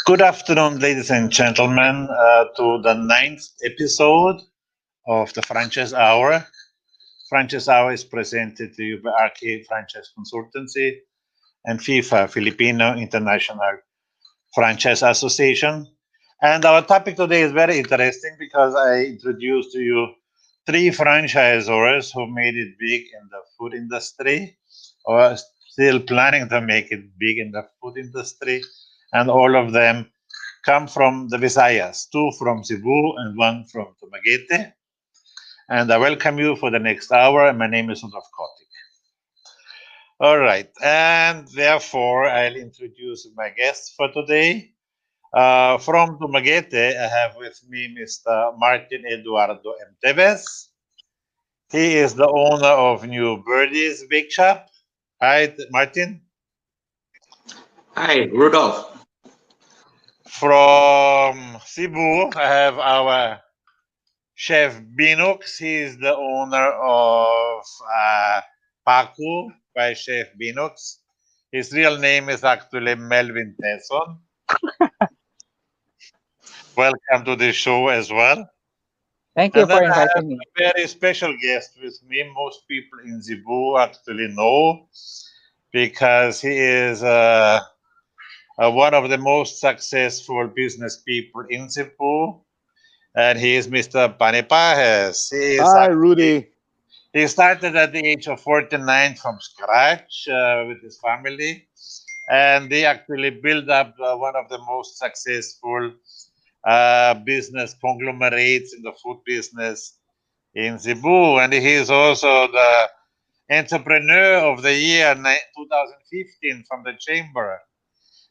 Good afternoon, ladies and gentlemen, to the ninth episode of the Franchise Hour. Franchise Hour is presented to you by RK Franchise Consultancy and FIFA, Filipino International Franchise Association. And our topic today is very interesting because I introduced to you three franchisors who made it big in the food industry or still planning to make it big in the food industry. And all of them come from the Visayas, two from Cebu and one from Dumaguete. And I welcome you for the next hour. My name is Rudolf Kotik. All right, and therefore I'll introduce my guests for today. From Dumaguete, I have with me Mr. Martin Eduardo M. Teves. He is the owner of new Birdies Bakeshop. Hi, Martin. Hi, Rudolph. From Cebu, I have our Chef Binux. He is the owner of Paku by Chef Binux. His real name is actually Melvin Teson. Welcome to the show as well. Thank you And then for I have inviting me. a very special guest with me. Most people in Cebu actually know because he is one of the most successful business people in Cebu. And he is Mr. Panipajes. Hi, Rudy. He started at the age of 49 from scratch with his family, and they actually built up one of the most successful business conglomerates in the food business in Cebu. And he is also the Entrepreneur of the Year 2015 from the Chamber.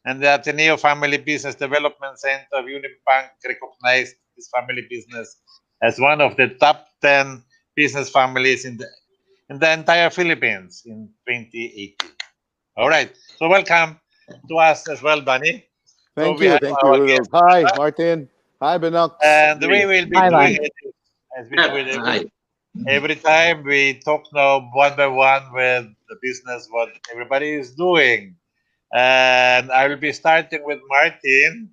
And the Ateneo Family Business Development Center of Unibank recognized his family business as one of the top 10 business families in the entire Philippines in 2018. All right. So welcome to us as well, Bunny. Thank we you. have Thank our you, guest Rudolph. Hi, with us. Martin. Hi, Binux. And the way we'll be Hi, doing Bunny. it is, as we do it Hi. every time, we talk now one by one with the business, what everybody is doing. And I will be starting with Martin.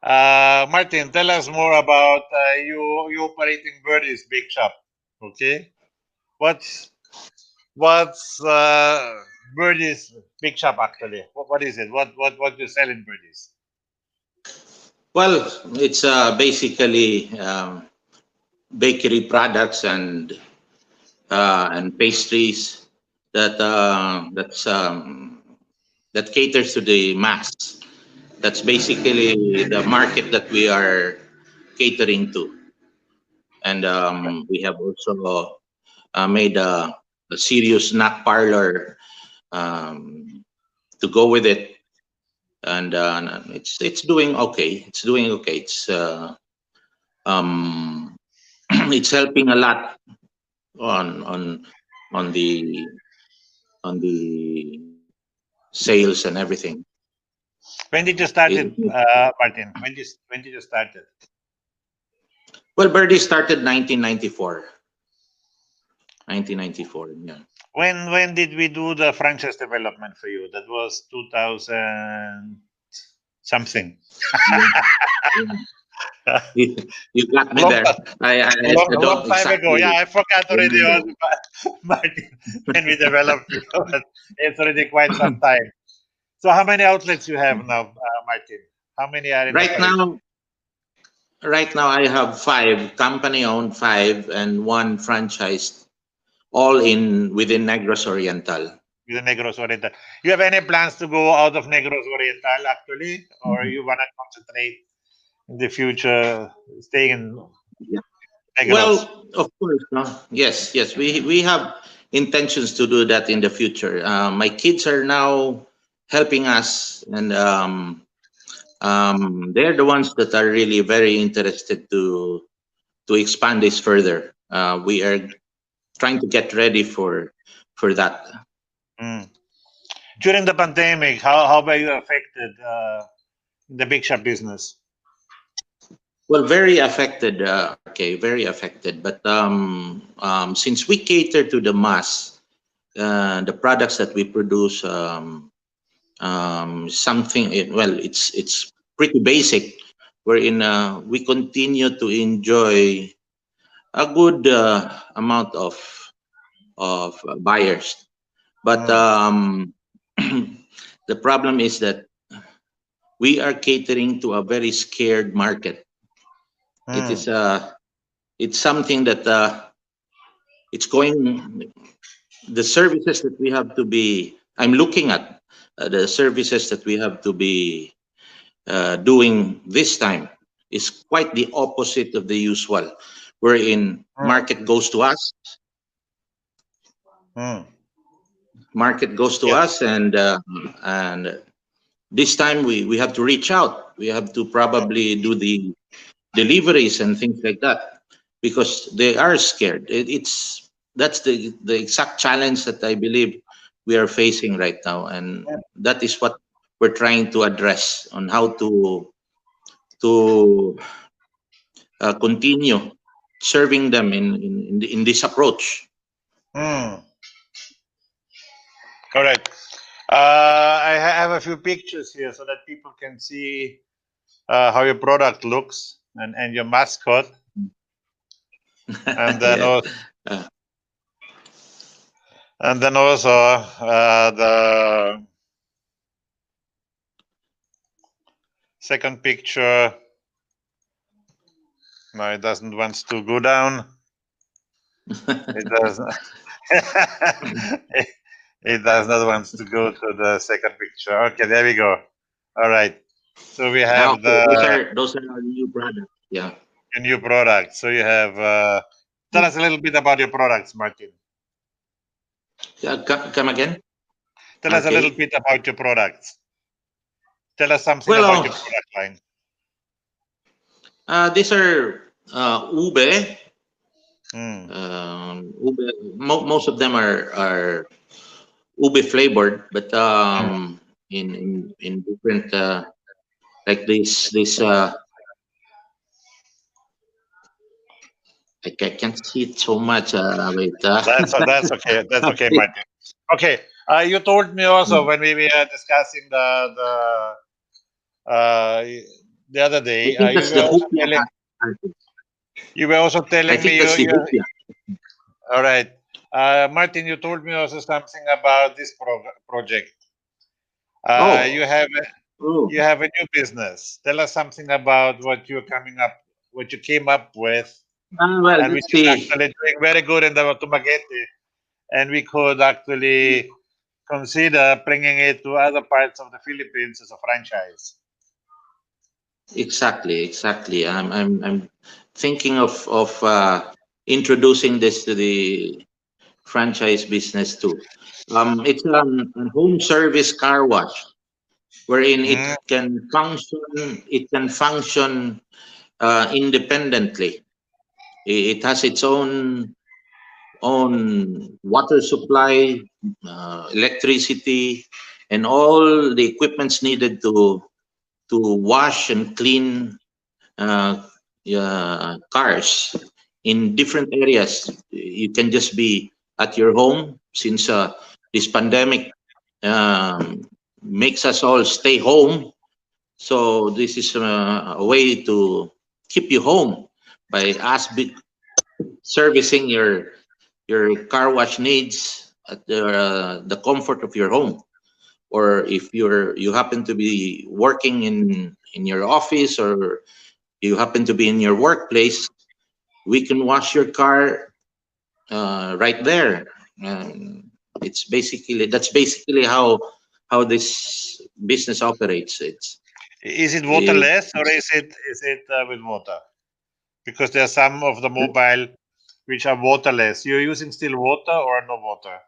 Martin, tell us more about you operating Birdies Big Shop. Okay, what's Birdies Big Shop actually? What is it? What you sell in Birdies? Well, it's basically bakery products and pastries that caters to the mass. That's basically the market that we are catering to, and we have also made a serious snack parlor to go with it, and it's doing okay. It's doing okay. Um, it's helping a lot on on on the on the sales and everything. When did you start It, it, Martin? When did you start it? well, Birdie started 1994. 1994. Yeah. When did we do the franchise development for you? That was 2000 something. You, you got me long, there. I a long don't time ago. Yeah, exactly I forgot already remember. Martin, when we developed it. But it's already quite some time. So how many outlets you have now, Martin? How many are in Right operation? now, right now I have five company-owned, five and one franchised, all in within Negros Oriental. With the Negros Oriental. You have any plans to go out of Negros Oriental actually? Or you want to concentrate in the future staying in Yeah. Negros? Well, of course, no. Yes, yes, we have intentions to do that in the future. My kids are now helping us, and they're the ones that are really very interested to expand this further. We are trying to get ready for that. Mm. During the pandemic, how were you affected in the big shop business? Well, very affected, okay, very affected. But since we cater to the mass, the products that we produce Well, it's pretty basic, wherein we continue to enjoy a good amount of buyers. But Mm. the problem is that we are catering to a very scared market. It Mm. is it's something that it's going the services that we have to be. I'm looking at the services that we have to be doing this time is quite the opposite of the usual, wherein Mm. Mm. market goes to Yes. us, and this time we have to reach out. We have to probably do the deliveries and things like that because they are scared. It's That's the exact challenge that I believe we are facing right now, and that is what we're trying to address on how to continue serving them in this approach. Mm. Correct. I have a few pictures here so that people can see how your product looks and your mascot, and then Yeah. also, Uh, the second picture. No, it doesn't want to go down. It doesn't. it, it does not want to go to the second picture. Okay, there we go. All right. So we have okay, those the are our new products. Yeah. new product. So you have. Tell us a little bit about your products, Martin. Yeah, come again, Tell us a little RK. bit about your products. Tell us something Well, about your product line. these are ube. Mm. Ube. Most of them are ube flavored, but Mm. in different like this I can't see it so much. Wait. That's okay. That's okay, Martin. Okay. You told me also when we were discussing uh, the other I day. think that's the hupia. You were also I telling think me that's the you. hupia. All right. Martin, you told me also something about this project. Oh, You have oh. a new business. Tell us something about what you came up with, Well, and which that's is the actually doing very good in the Tumaguete, and we could actually consider bringing it to other parts of the Philippines as a franchise. exactly. I'm thinking of introducing this to the franchise business too. It's a home service car wash wherein Mm. it can function independently. It has its own water supply, electricity, and all the equipments needed to wash and clean cars in different areas. You can just be at your home since this pandemic makes us all stay home. So this is a way to keep you home by servicing your car wash needs at the comfort of your home. Or if you happen to be working in your office or you happen to be in your workplace, we can wash your car right there. That's basically how this business operates. Is it It, waterless or is it with water? Because there are some of the mobile which are waterless. You're using still water or no water?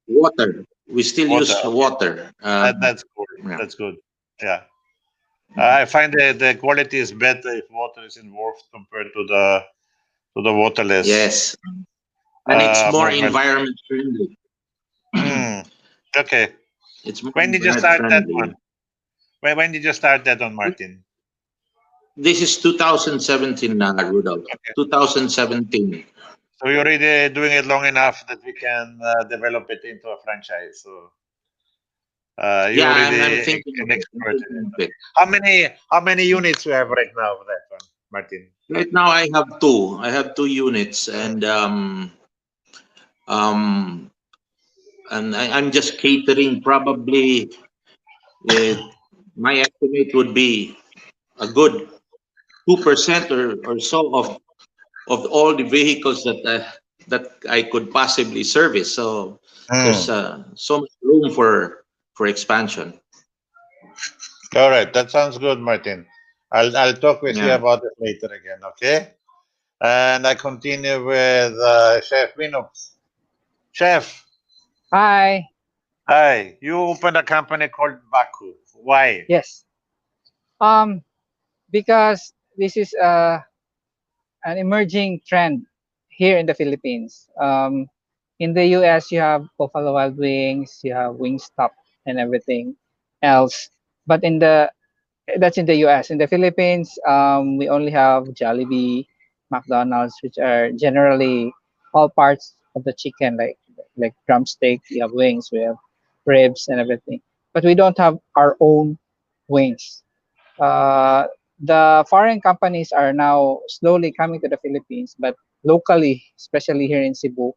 water. We still Water. use Okay. water. That's good. Yeah. That's good. Yeah. I find the quality is better if water is involved compared to the waterless Yes, and it's more mobile. environment friendly. Mm. Okay. It's more When did you environment start that friendly. one? When did you start that on, Martin? This is 2017 na, Rudolph. Okay. 2017. So you're already doing it long enough that we can develop it into a franchise. So You Yeah, already I'm thinking an of it. I'm expert in thinking it. of it. How many units you have right now for that one, Martin? Right now, I have two. I have two units, Mm. um, I'm just catering. Probably, it, my estimate would be a good 2% or so of all the vehicles that I could possibly service. So there's Mm. so much room for expansion. All right, that sounds good, Martin. I'll talk with you Yeah. about it later again, okay? And I continue with Chef Binux. Chef, Hi. hi. You opened a company called Baku. Why? Yes. Um, because this is an emerging trend here in the Philippines. In the US, you have Buffalo Wild Wings, you have Wingstop, and everything else. But that's in the US. In the Philippines, we only have Jollibee, McDonald's, which are generally all parts of the chicken, like drumstick. You have wings, we have ribs, and everything. But we don't have our own wings. Uh, the foreign companies are now slowly coming to the Philippines, but locally, especially here in Cebu,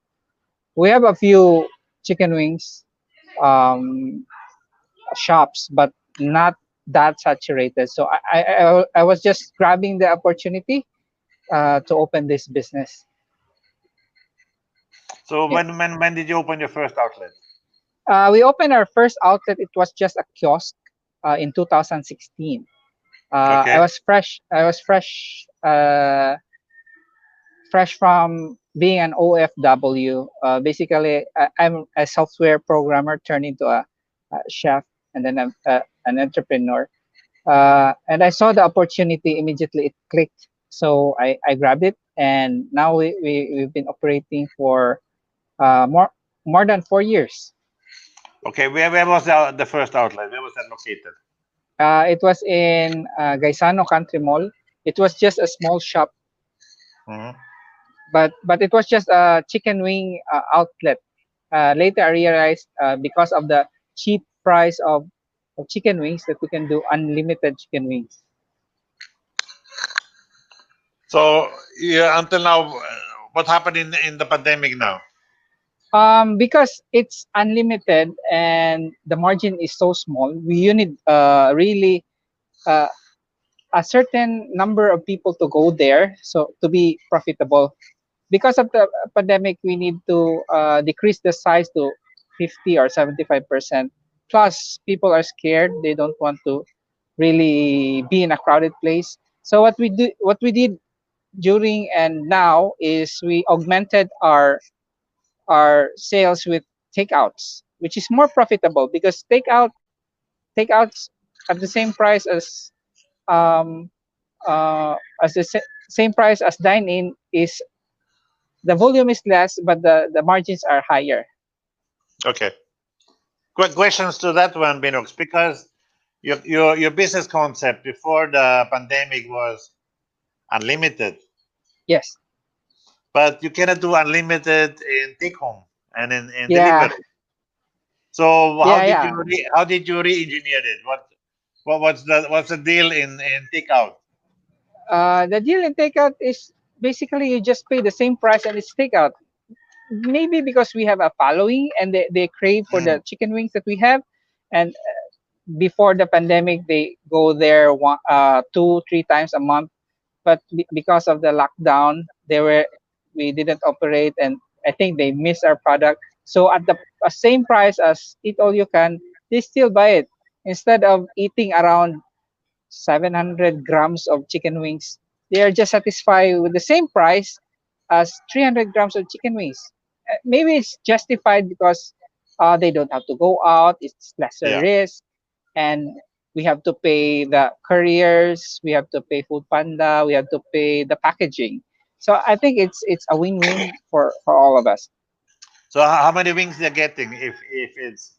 we have a few chicken wings um, shops, but not that saturated. So I was just grabbing the opportunity to open this business. So Yeah. when did you open your first outlet? We opened our first outlet. It was just a kiosk in 2016. I Okay. was fresh. I was fresh. Fresh from being an OFW. Basically, I'm a software programmer turned into a chef and then an entrepreneur. And I saw the opportunity immediately. It clicked, so I grabbed it, and now we've been operating for more than 4 years. Okay. Where was the first outlet? Where was that located? It was in Gaisano Country Mall. It was just a small shop, Hmm. but it was just a chicken wing outlet. Later, I realized because of the cheap price of chicken wings that we can do unlimited chicken wings. So yeah, until now, what happened in the pandemic now? Because it's unlimited and the margin is so small, we need really uh, a certain number of people to go there so to be profitable. Because of the pandemic, we need to decrease the size to 50 or 75%. Plus, people are scared; they don't want to really be in a crowded place. So what we did during and now is we augmented our sales with takeouts, which is more profitable because takeouts at the same price um as the same price as dine in is the volume is less but the margins are higher. Okay. Quick questions to that one, Binox, because your business concept before the pandemic was unlimited, Yes. but you cannot do unlimited in take home and in Yeah. delivery. So Yeah. how did you re-engineer it? What's the deal in takeout? The deal in takeout is basically you just pay the same price and it's takeout. Maybe because we have a following and they crave for Mm. the chicken wings that we have. And before the pandemic, they go there 2 3 times a month. But because of the lockdown, we didn't operate, and I think they miss our product. So at the same price as eat all you can, they still buy it instead of eating around 700 grams of chicken wings. They are just satisfied with the same price as 300 grams of chicken wings. Maybe it's justified because they don't have to go out, it's lesser Yeah. risk, and we have to pay the couriers, we have to pay Food Panda, we have to pay the packaging. So I think it's a win-win for all of us. So how many wings they're getting if it's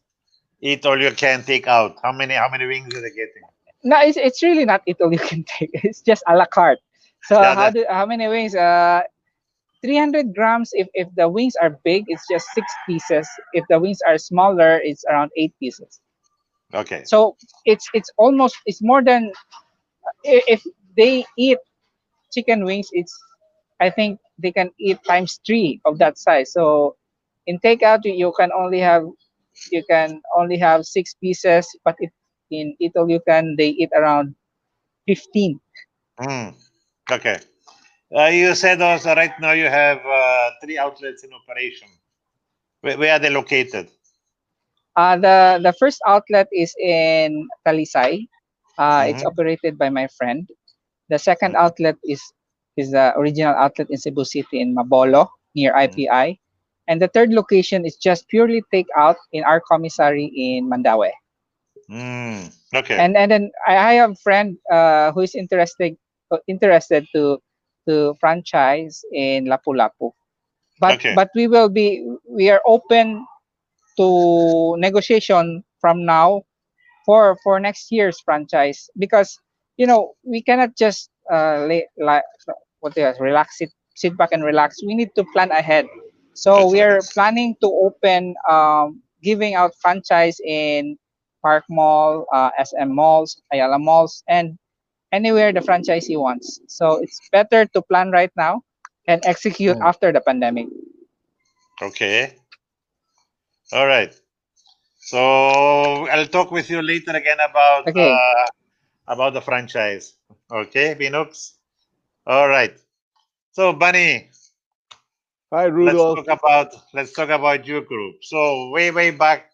eat all you can take out? How many wings are they getting? No, it's really not eat all you can take. It's just a la carte. So Yeah, that how many wings? 300 grams. If the wings are big, it's just 6 pieces. If the wings are smaller, it's around 8 pieces. Okay. So it's more than, if they eat chicken wings, it's, I think they can eat times three of that size. So in takeout, you can only have 6 pieces, but in Italy they eat around 15. Mm. Okay. You said also right now you have three outlets in operation. Where are they located? The first outlet is in Talisay. It's Mm-hmm. operated by my friend. The second outlet is the original outlet in Cebu City in Mabolo near IPI. And the third location is just purely takeout in our commissary in Mandaue. Mm. Okay. And then I have a friend who is interested to franchise in Lapu-Lapu. Okay. But we are open to negotiation from now for next year's franchise, because we cannot just sit back and relax. We need to plan ahead. So That's we right. are planning to open, giving out franchise in Park Mall, SM malls, Ayala malls, and anywhere the franchisee wants. So it's better to plan right now and execute Mm. after the pandemic. Okay. All right. So I'll talk with you later again Okay. about the franchise. Okay, Binux. All right. So Bunny, Hi, Rudolf. let's talk about your group. So way back,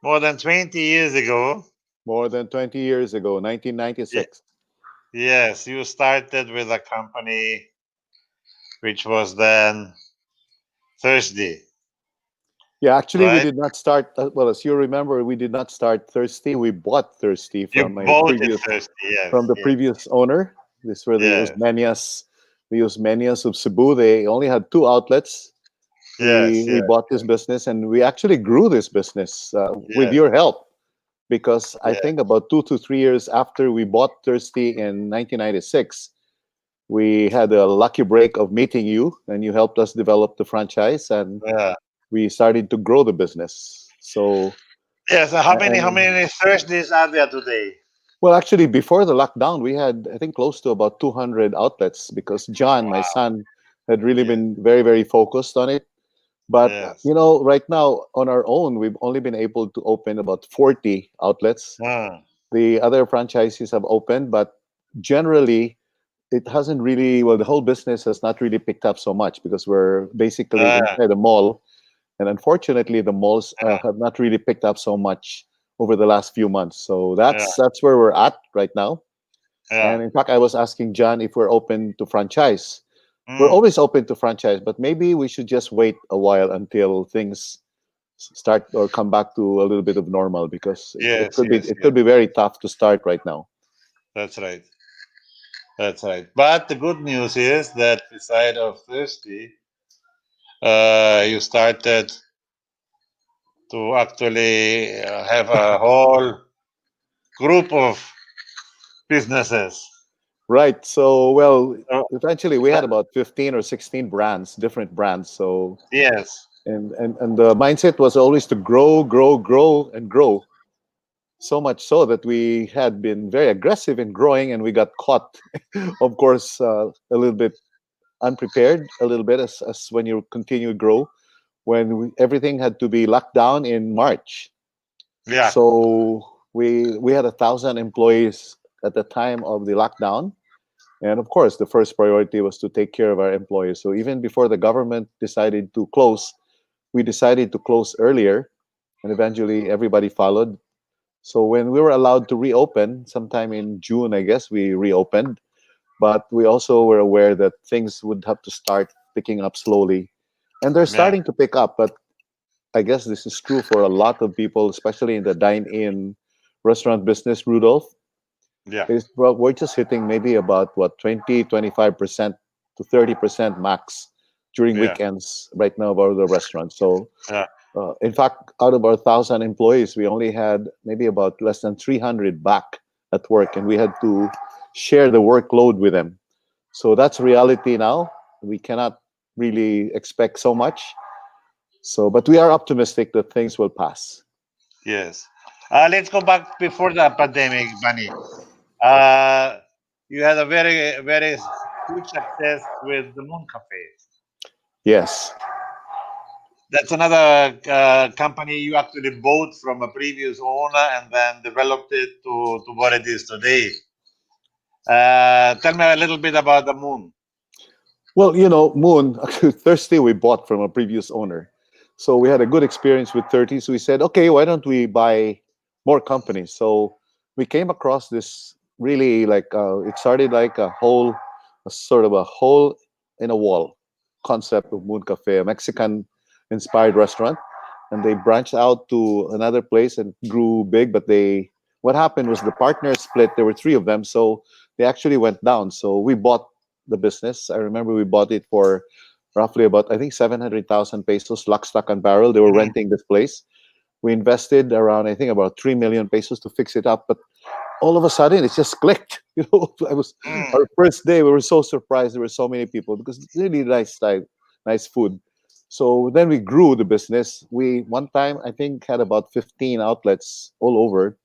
more than 20 years ago. More than 20 years ago, Ye- 1996. yes, you started with a company which was then Thursday, Yeah, actually, we right? did not start. Well, as you remember, we did not start Thirsty. We bought Thirsty You from my bought it previous, Thursday. from Yes, the yes, previous owner. These were yes, The Usmanias of Cebu. They only had two outlets. yes, We yes, bought this business, and we actually grew this business with yes, your help, because I yes, think about 2 to 3 years after we bought Thirsty in 1996, we had a lucky break of meeting you, and you helped us develop the franchise, and yeah. we started to grow the business. So, Yes. So how and many Thursdays are there today? well, actually, before the lockdown, we had, I think, close to about 200 outlets, because John, my Wow. son, had really Yes, been very, very focused on it. But yes. right now on our own, we've only been able to open about 40 outlets. Ah, The other franchises have opened, but generally, it hasn't really, well, the whole business has not really picked up so much, because we're basically ah, inside a mall. And unfortunately, the malls yeah, have not really picked up so much over the last few months. So yeah, that's where we're at right now. yeah. And in fact, I was asking John if we're open to franchise. We're Mm. always open to franchise, but maybe we should just wait a while until things start or come back to a little bit of normal, because Yes, yes, it yes. could be very tough to start right now. That's right. That's right. But the good news is that beside of Thursday, you started to actually have a whole group of businesses. Right. So, well, So, eventually we had that- about 15 or 16 brands, different brands. So, yes. and the mindset was always to grow, grow, grow, and grow. So much so that we had been very aggressive in growing, and we got caught, of course, a little bit unprepared, a little bit, as when you continue to grow, when everything had to be locked down in March. Yeah. So we had 1,000 employees at the time of the lockdown, and of course, the first priority was to take care of our employees. So even before the government decided to close, we decided to close earlier, and eventually everybody followed. So when we were allowed to reopen, sometime in June, I guess, we reopened. But we also were aware that things would have to start picking up slowly. And they're Yeah. starting to pick up, but I guess this is true for a lot of people, especially in the dine-in restaurant business, Rudolph. Yeah. Well, we're just hitting maybe about what, 20, 25% to 30% max during Yeah. weekends right now about the restaurant. So Yeah. in fact, out of our 1,000 employees, we only had maybe about less than 300 back at work, and we had to share the workload with them. So that's reality now. We cannot really expect so much. So, but we are optimistic that things will pass. Yes. Let's go back before the pandemic, Bunny. Uh, you had a very huge success with the Moon Cafe. Yes. That's another company you actually bought from a previous owner and then developed it to what it is today. Tell me a little bit about the Moon. Well, Moon, actually, Thursday we bought from a previous owner. So we had a good experience with 30. So we said, okay, why don't we buy more companies? So we came across this really it started like a sort of a hole in a wall concept of Moon Cafe, a Mexican inspired restaurant. And they branched out to another place and grew big. But what happened was the partners split. There were three of them. So they actually went down. So we bought the business. I remember we bought it for roughly about, I think, 700,000 pesos, lock, stock, and barrel. They were Mhm. renting this place. We invested around, I think, about 3 million pesos to fix it up. But all of a sudden, it just clicked. Mm. Our first day, we were so surprised there were so many people because it's really nice style, nice food. So then we grew the business. We, one time, I think, had about 15 outlets all over.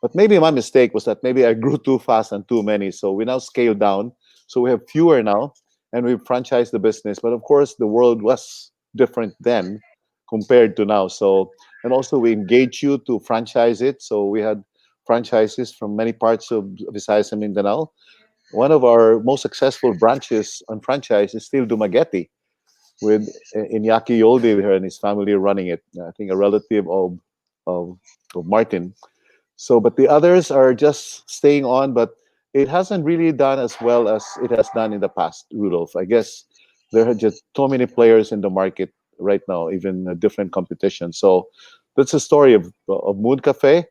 But maybe my mistake was that maybe I grew too fast and too many. So we now scaled down. So we have fewer now and we've franchised the business. But of course, the world was different then compared to now. So, and also we engage you to franchise it. So we had franchises from many parts of Visayas and Mindanao. One of our most successful branches on franchise is still Dumaguete with Iñaki Yoldi here and his family running it. I think a relative of, of Martin. So, but the others are just staying on, but it hasn't really done as well as it has done in the past, Rudolph. I guess there are just so many players in the market right now, even different competition. So that's the story of Moon Cafe,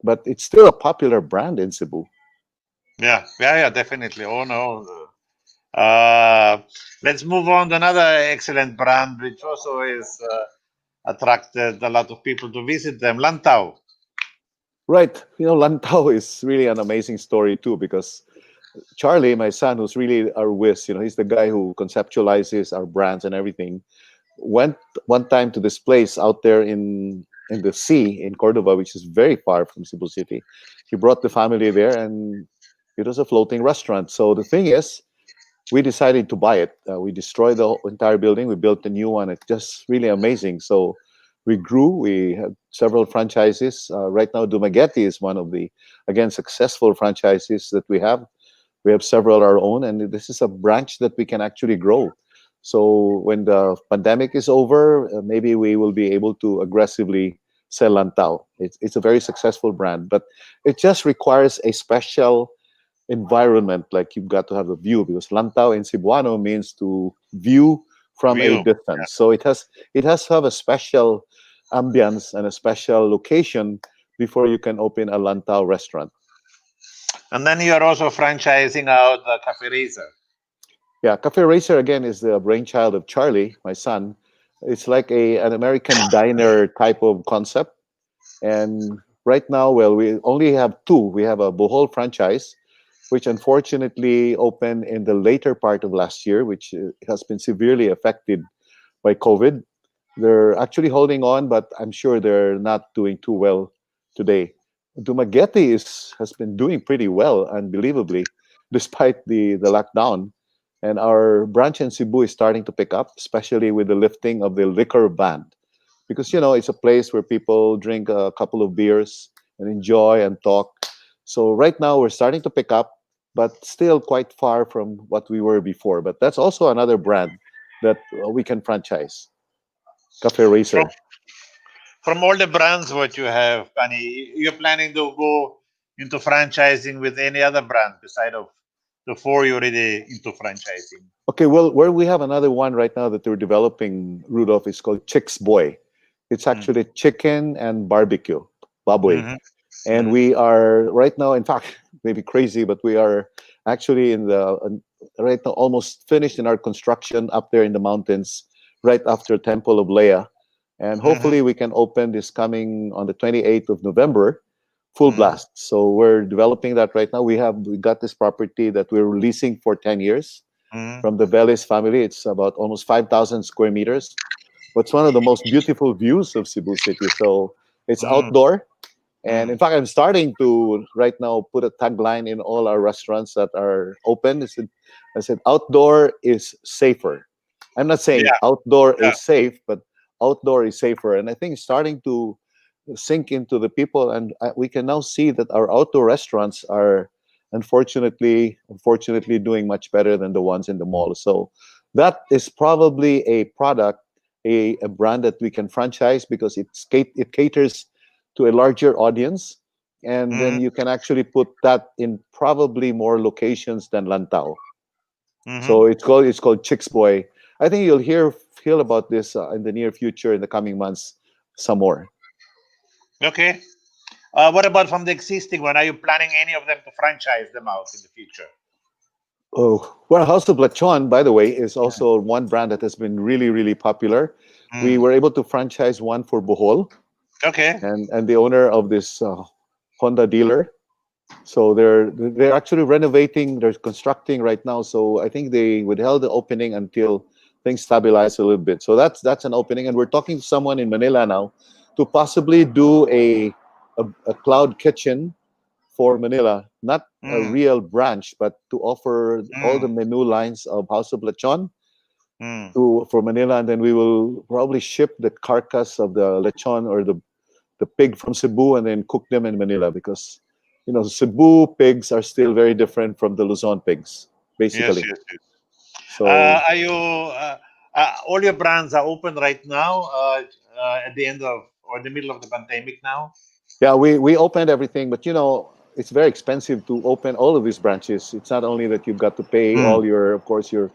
but it's still a popular brand in Cebu. Yeah, definitely. Oh no. Uh, let's move on to another excellent brand, which also is attracted a lot of people to visit them. Lantau. Right. Lantau is really an amazing story too, because Charlie, my son, who's really our whiz, he's the guy who conceptualizes our brands and everything, went one time to this place out there in the sea in Cordoba, which is very far from Cebu City. He brought the family there, and it was a floating restaurant. So the thing is, we decided to buy it. We destroyed the entire building. We built a new one. It's just really amazing. So we grew. We had several franchises. Right now, Dumaguete is one of the, again, successful franchises that we have. We have several our own, and this is a branch that we can actually grow. So when the pandemic is over, maybe we will be able to aggressively sell Lantau. It's a very successful brand, but it just requires a special environment. Like you've got to have a view, because Lantau in Cebuano means to view from a View. distance. So it has to have a special ambience and a special location before you can open a Lantau restaurant. And then you are also franchising out the Cafe Racer. Yeah, Cafe Racer again is the brainchild of Charlie, my son. It's like an American diner type of concept. And right now, well, we only have two. We have a Bohol franchise, which unfortunately opened in the later part of last year, which has been severely affected by COVID. They're actually holding on, but I'm sure they're not doing too well today. Dumaguete has been doing pretty well, unbelievably, despite the lockdown. And our branch in Cebu is starting to pick up, especially with the lifting of the liquor ban. Because, it's a place where people drink a couple of beers and enjoy and talk. So right now we're starting to pick up, but still quite far from what we were before. But that's also another brand that we can franchise. Cafe From Racer. from all the brands what you have, Pani, you're planning to go into franchising with any other brand beside of the four you're already into franchising. Okay, well, where we have another one right now that we're developing, Rudolph, is called Chick's Boy. It's Mm. actually chicken and barbecue, baboy. Mm-hmm. And Mm. we are right now, in fact, maybe crazy, but we are actually right now almost finished in our construction up there in the mountains, right after Temple of Leia. And Mm-hmm. hopefully we can open this coming on the 28th of November, full Mm. blast. So we're developing that right now. We got this property that we're leasing for 10 years Mm. from the Veles family. It's about almost 5,000 square meters. But it's one of the most beautiful views of Cebu City. So it's Mm. outdoor, And in fact, I'm starting to right now put a tagline in all our restaurants that are open. I said outdoor is safer. I'm not saying Yeah, outdoor yeah. is safe, but outdoor is safer. And I think it's starting to sink into the people, and we can now see that our outdoor restaurants are unfortunately doing much better than the ones in the mall. So that is probably a product, a brand that we can franchise because it caters to a larger audience, and then Hmm. you can actually put that in probably more locations than Lantau. Hmm. So it's called Chicks Boy. I think you'll hear about this in the near future, in the coming months, some more. Okay. What about from the existing one? Are you planning any of them to franchise them out in the future? Oh, well, House of Lechon, by the way, is also one brand that has been really, really popular. We Mm. were able to franchise one for Bohol, Okay. and the owner of this Honda dealer. So they're actually renovating. They're constructing right now. So I think they would held the opening until things stabilize a little bit. So that's an opening, and we're talking to someone in Manila now to possibly do a cloud kitchen for Manila, not a Mm. real branch, but to offer all the Mm. menu lines of House of Lechon Mm. for Manila, and then we will probably ship the carcass of the lechon or the pig from Cebu and then cook them in Manila, because Cebu pigs are still very different from the Luzon pigs, Yes, basically. yes, yes. So Are you all your brands are open right now? At the end of or the middle of the pandemic now? yeah, we opened everything, but it's very expensive to open all of these branches. It's not only that you've got to pay Mm. all your, of course, your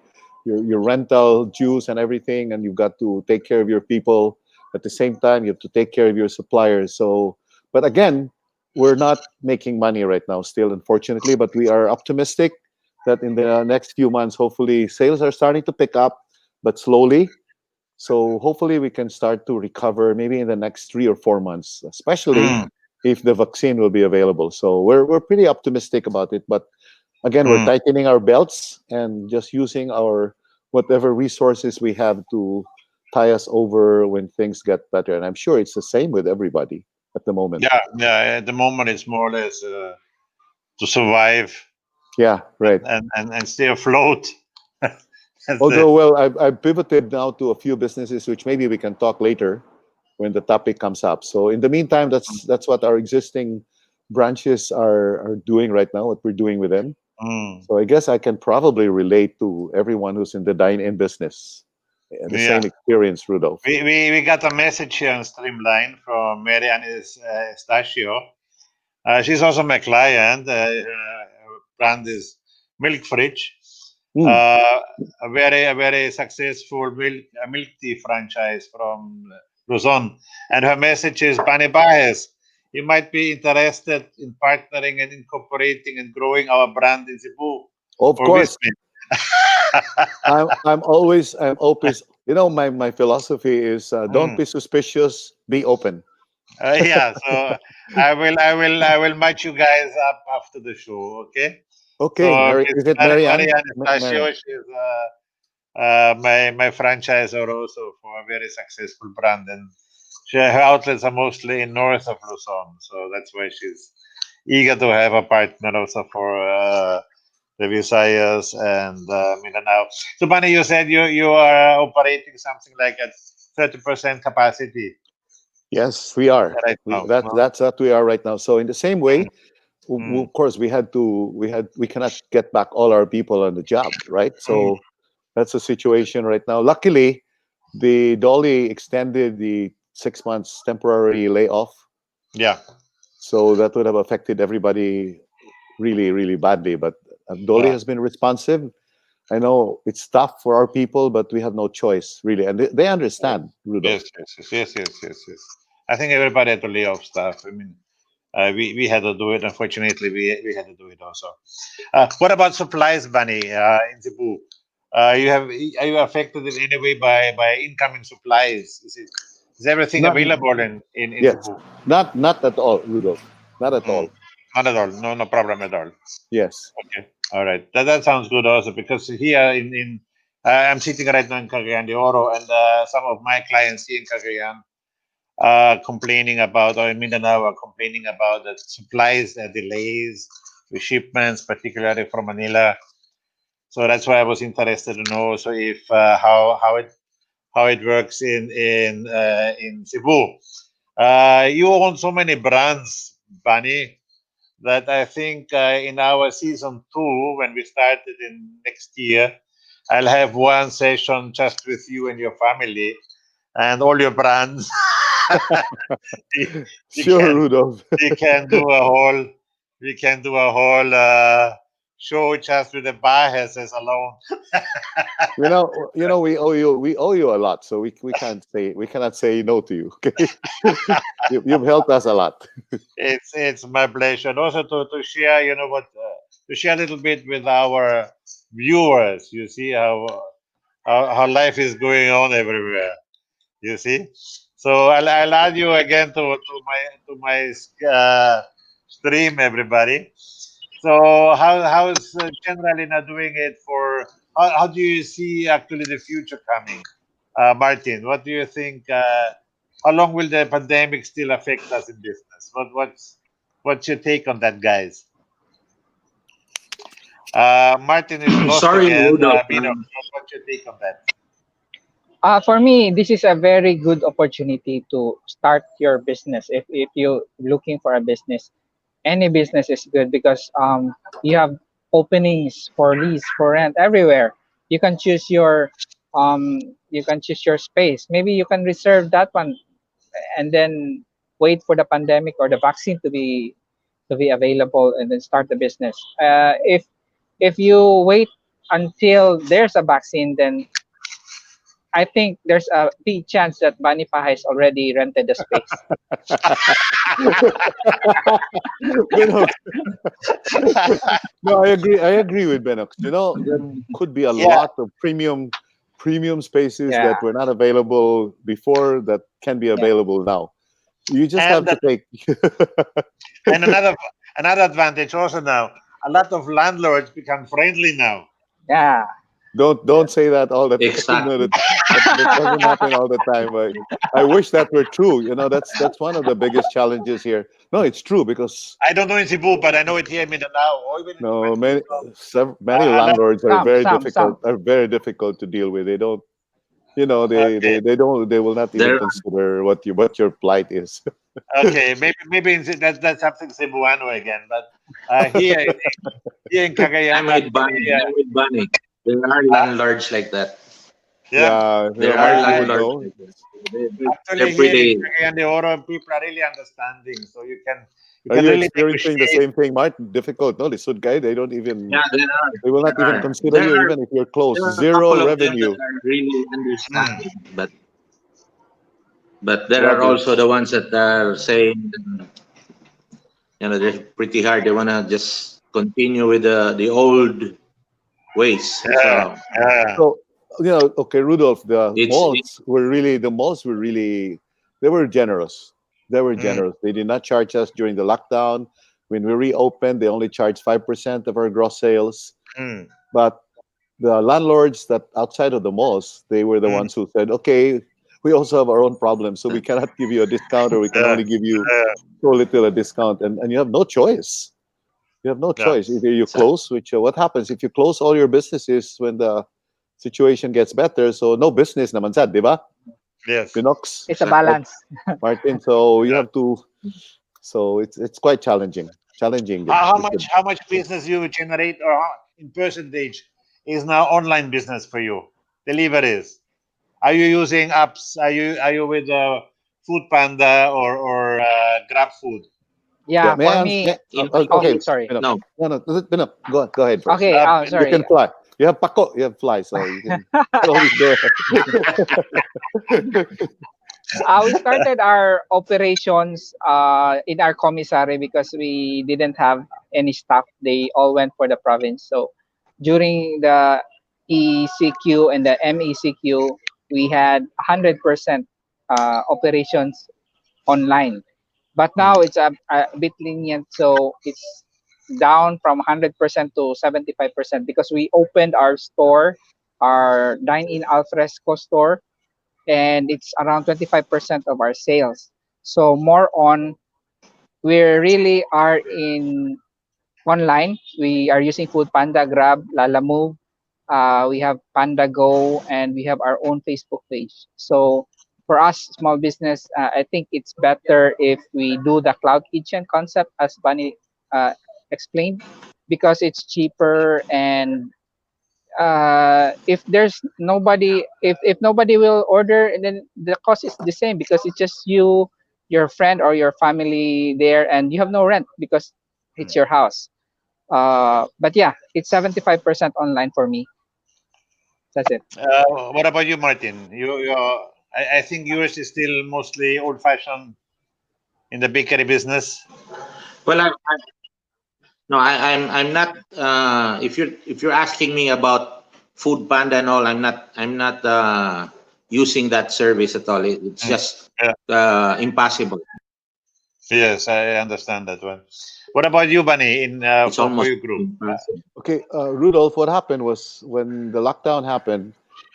rental dues and everything, and you've got to take care of your people. At the same time, you have to take care of your suppliers. So, but again, we're not making money right now, still, unfortunately. But we are optimistic that in the next few months, hopefully, sales are starting to pick up, but slowly. So hopefully we can start to recover maybe in the next 3 or 4 months, especially Mm. if the vaccine will be available. So we're pretty optimistic about it. But again, we're Mm. tightening our belts and just using our whatever resources we have to tie us over when things get better. And I'm sure it's the same with everybody at the moment. Yeah, yeah. At the moment, it's more or less to survive Yeah, right. and stay afloat. That's the Although, well, I've pivoted now to a few businesses, which maybe we can talk later when the topic comes up. So in the meantime, that's what our existing branches are doing right now, what we're doing with them. mm. So I guess I can probably relate to everyone who's in the dine-in business. The Yeah. same experience, Rudolph. We got a message here on Streamline from Marianne Estachio. She's also my client. Her brand is Milk Fridge. Mm, Uh, a very successful milk tea franchise from Luzon. And her message is, Bani Baez, you might be interested in partnering and incorporating and growing our brand in Cebu of or course, Visayas. I'm always. My philosophy is don't Mm. be suspicious, be open. Yeah, so I will match you guys up after the show, okay? Okay, So Mary, Miss is it Marianne? Maria Marianne. Anastasio, she's my franchisor also for a very successful brand, and her outlets are mostly in north of Luzon, so that's why she's eager to have a partner also for the Visayas and Mindanao. So, Bunny, you said you are operating something like at 30% capacity Yes, we are. right We, now. that No? that's what we are right now. So in the same way, Mm. of course, we cannot get back all our people on the job, right? Mm. So that's the situation right now. Luckily, the Dolly extended the 6 months temporary layoff, Yeah. so that would have affected everybody really, really badly. But Dolly Yeah. has been responsive. I know it's tough for our people, but we have no choice, really, and they understand, Rudolph. Yes, yes, yes, yes, yes, yes, yes. I think everybody had to lay off staff. I mean, we had to do it. Unfortunately, we had to do it also. What about supplies, Bunny, in Cebu? Are you affected in any way by incoming supplies? Is everything Not available in Yes, Cebu? not at all, Rudolph. Not at Mm. all. Not at all. No, no problem at all. Yes. Okay. All right. That sounds good also because here in I'm sitting right now in Cagayan de Oro, and some of my clients here in Cagayan complaining about, or in Mindanao are complaining about the supplies delays with shipments, particularly from Manila. So that's why I was interested to know so if how it works in Cebu. You own so many brands, Bunny, that I think in our season two, when we started in next year, I'll have one session just with you and your family and all your brands. you, you Sure, can Rudolph. we can do a whole we can do a whole show just with the Bajeses alone. We owe you a lot, so we cannot say no to you. Okay, you've helped us a lot. It's my pleasure. And also to share, to share a little bit with our viewers. You see how life is going on everywhere. You see, so I'll add you again to my stream, everybody. So how's generally not doing it for how do you see actually the future coming, Martin? What do you think? How long will the pandemic still affect us in business? What's your take on that, guys? Martin is lost Sorry, again. Rudolph. Bino, what's your take on that? For me, this is a very good opportunity to start your business. If you're looking for a business, any business is good because you have openings for lease, for rent everywhere. You can choose your space. Maybe you can reserve that one and then wait for the pandemic or the vaccine to be available and then start the business. If you wait until there's a vaccine, then I think there's a big chance that Bani Pa has already rented the space. Benox. No, I agree with Benox. There could be a Yeah, lot of premium spaces Yeah, that were not available before that can be yeah, available now. You just have and to take. and another advantage also now. A lot of landlords become friendly now. yeah. Don't say that all the time. No, Exactly. that doesn't happen all the time. I wish that were true. That's one of the biggest challenges here. No, it's true because I don't know in Cebu, but I know it here in Mindanao or even in no, Puerto many Rico. many A lot. landlords are Some, very some, difficult. some. Are very difficult to deal with. They don't. Okay, They will not even There, consider what your plight is. okay. Maybe that's something Cebuano again. But here in Cagayan, I'm with actually, Bunny. I'm with Bunny. There are uh, landlords like that. yeah. Yeah, There are Martin would landlords know. like that. They're Actually, here in pretty. Cagayan de Oro, people are really understanding. So you Are can you really experiencing the negotiate. same thing, Martin? Difficult. No, this guy. Yeah, there are. They will not There even are. consider you even if you're close. There are a Zero couple of them that revenue. are really Hmm. understanding, but there Yeah, are also the ones that are saying, they're pretty hard. They wanna just continue with the old ways. Yeah, So yeah. so okay, Rudolph. it's The malls were really, they were generous. They were Mm, generous. They did not charge us during the lockdown. When we reopened, they only charged 5% of our gross sales. mm, But the landlords that outside of the malls, they were the mm, ones who said, "Okay, we also have our own problems, so we cannot give you a discount, or we can yeah, only give you yeah, so little a discount," and you have no choice. You have no yeah. choice. Either you exactly. close, which what happens if you close all your businesses when the situation gets better? So no business naman sad, di ba? Yes. Pinox, It's a right, balance. Martin? So you Yeah. have to. So it's quite challenging. Challenging din. How It's much good. how much business you generate or in percentage is now online business for you? Deliveries. Are you using apps? Are you with Food Panda or Grab Food? Yeah. Yeah, May I for answer? me. Oh, Okay. sorry. Pinox. No, No, no, Pinox. Go ahead first. Okay. Oh, You Pin- can sorry. fly. You have pako. You have fly, so you can always go ahead. We started our operations in our commissary because we didn't have any staff. They all went for the province. So during the ECQ and the MECQ, we had 100% operations online. But now Mm, it's a bit lenient, so it's down from 100% to 75% because we opened our store, our dine-in al fresco store and it's around 25% of our sales. So more on, we really are in online. We are using Food Panda, Grab, Lalamove. We have Panda Go, and we have our own Facebook page. So for us, small business, I think it's better if we do the cloud kitchen concept, as Bunny uh, explained, because it's cheaper. And if there's nobody, if nobody will order, then the cost is the same, because it's just you, your friend, or your family there, and you have no rent because it's your house. But yeah, it's 75% online for me. That's it. What about you, Martin? I think yours is still mostly old-fashioned in the bakery business. Well, no, I'm not. If you're asking me about Food Panda and all, I'm not using that service at all. It's Mm. just Yeah. impossible. Yes, I understand that one. What about you, Bunny, in It's for almost your group? impossible. Okay, Rudolph, what happened was when the lockdown happened,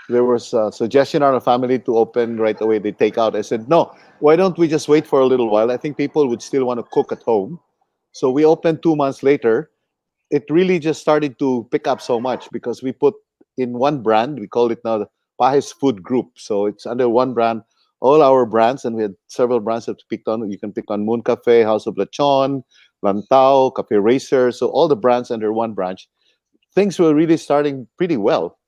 there was a suggestion on our family to open right away. They take out. I said, no, why don't we just wait for a little while? I think people would still want to cook at home. So we opened 2 months later. It really just started to pick up so much because we put in one brand. We call it now the Pahes Food Group. So it's under one brand, all our brands, and we had several brands that we picked on. You can pick on Moon Cafe, House of Lechon, Lantau, Cafe Racer. So all the brands under one branch. Things were really starting pretty well.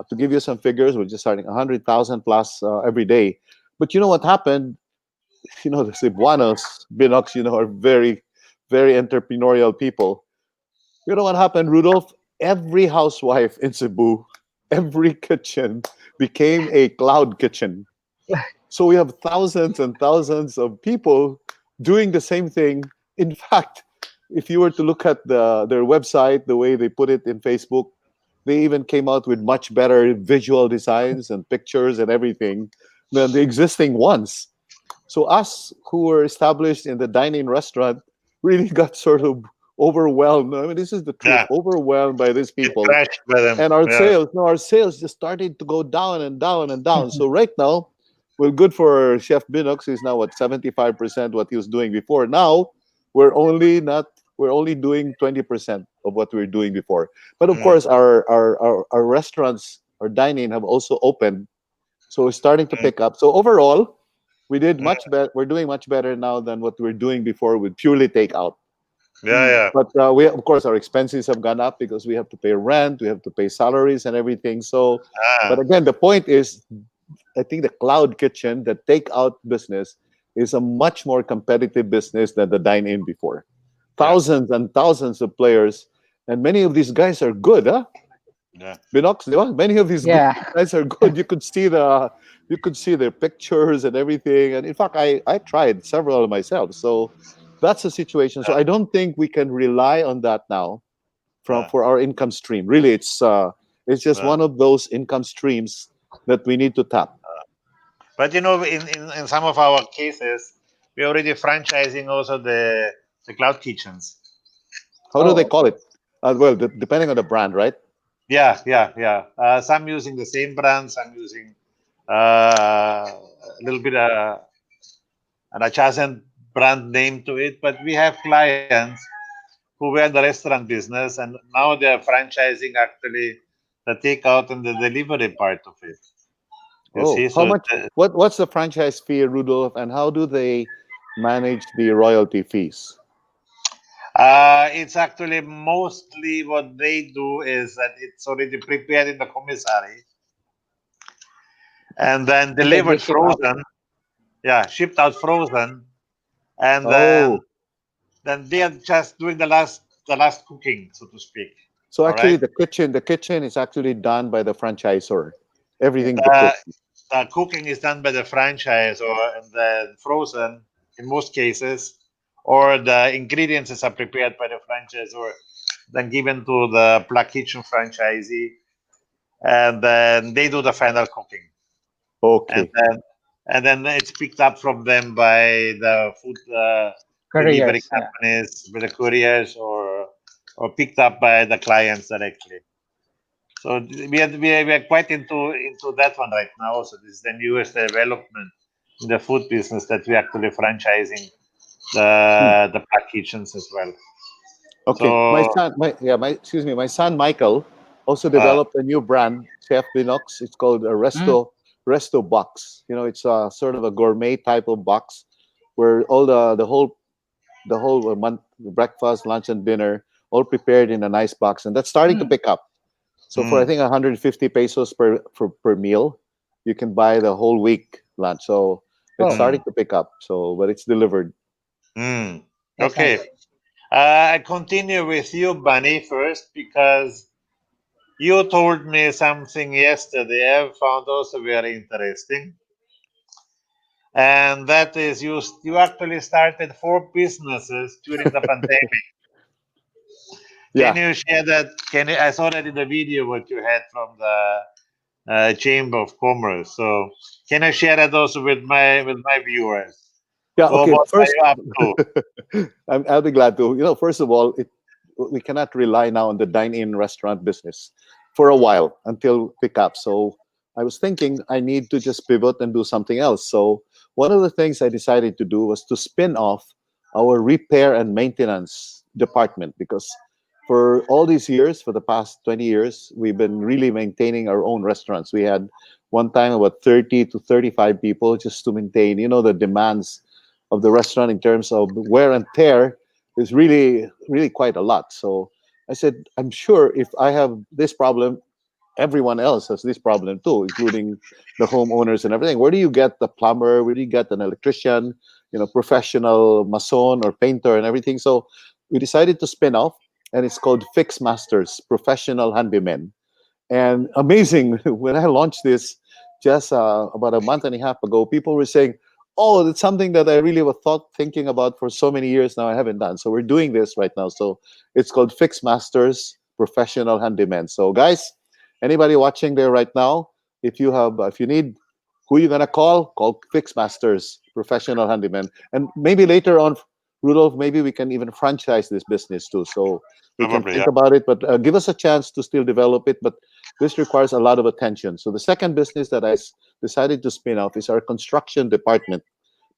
To give you some figures, we're just starting 100,000 plus every day. But you know what happened? The Cebuanos, Binocs, are very, very entrepreneurial people. You know what happened, Rudolph? Every housewife in Cebu, every kitchen became a cloud kitchen. So we have thousands and thousands of people doing the same thing. In fact, if you were to look at their website, the way they put it in Facebook, they even came out with much better visual designs and pictures and everything than the existing ones. So us who were established in the dining restaurant really got sort of overwhelmed. I mean, this is the truth. Yeah, Overwhelmed by these it people, crashed by them. and our Yeah. sales, no, our sales just started to go down and down and down. So right now, well, good for Chef Binox. He's now at 75% what he was doing before. Now we're only not we're only doing 20% of what we were doing before. But of Mm, course, our restaurants, our dining have also opened, so it's starting to mm, pick up. So overall, we did mm. much better. We're doing much better now than what we were doing before with purely takeout. Yeah, yeah. But we, of course, our expenses have gone up because we have to pay rent, we have to pay salaries and everything. So, but Ah, again, the point is, I think the cloud kitchen, the takeout business, is a much more competitive business than the dine-in before. yeah, Thousands and thousands of players, and many of these guys are good, huh? yeah. Binox, di ba? Many of these Yeah. guys are good. You could see their pictures and everything. And in fact, I tried several myself. So that's the situation. So Yeah, I don't think we can rely on that now yeah, for our income stream. Really, it's just yeah. one of those income streams that we need to tap. But in some of our cases, we're already franchising also the cloud kitchens. How do they Oh, call it? Well, depending on the brand, right? Yeah, yeah, yeah. Some using the same brand, some using a little bit an adjacent brand name to it. But we have clients who were in the restaurant business, and now they're franchising actually the takeout and the delivery part of it. You Oh, see, how so much? What's the franchise fee, Rudolph, and how do they manage the royalty fees? it's actually mostly what they do is that it's already prepared in the commissary and then and then they delivered ship out. frozen. Yeah, shipped out frozen, and Oh, then they are just doing the last cooking, so to speak. so All actually, right. the kitchen is actually done by the franchisor. Everything Yes. but the Uh, cook. the cooking is done by the franchise, or and then frozen in most cases, or the ingredients are prepared by the franchise, or then given to the Black Kitchen franchisee, and then they do the final cooking, and Okay. then it's picked up from them by the food delivery Careers. Yeah. companies, by the couriers, or picked up by the clients directly. So we are quite into that one right now. So this is the newest development in the food business that we actually franchising Hmm. the pack kitchens as well. Okay, my So son, my excuse me, my son Michael also uh, developed a new brand, Chef Binux. It's called a Mm, Resto box. You know, it's a sort of a gourmet type of box where all the whole month breakfast, lunch, and dinner all prepared in a nice box, and that's starting to mm. pick up. So for I mm, think 150 pesos per meal, you can buy the whole week lunch. So it's Oh, starting mm, to pick up. So but it's delivered. mm. that's Okay. nice. I continue with you, Bunny, first because you told me something yesterday I found also very interesting, and that is you actually started four businesses during the pandemic. Can Yeah. you share that? Can you, I saw that in the video what you had from the Chamber of Commerce. So can I share that also with my viewers? Yeah. So Okay. what are First, you up to? I'll be glad to. First of all, we cannot rely now on the dine-in restaurant business for a while until pick up. So I was thinking I need to just pivot and do something else. So one of the things I decided to do was to spin off our repair and maintenance department because for all these years, for the past 20 years, we've been really maintaining our own restaurants. We had one time about 30 to 35 people just to maintain, the demands of the restaurant in terms of wear and tear is really, really quite a lot. So I said, I'm sure if I have this problem, everyone else has this problem too, including the homeowners and everything. Where do you get the plumber? Where do you get an electrician, professional mason or painter and everything? So we decided to spin off, and it's called Fix Masters, Professional Handymen. And amazing, when I launched this just about a month and a half ago, people were saying, "Oh, it's something that I really was thinking about for so many years now. I haven't done." So we're doing this right now. So it's called Fix Masters Professional Handyman. So guys, anybody watching there right now, if you need who you're gonna call Fix Masters Professional Handyman, and maybe later on, Rudolph, maybe we can even franchise this business too. So we can Probably, think yeah. about it, but give us a chance to still develop it. But this requires a lot of attention. So the second business that decided to spin off is our construction department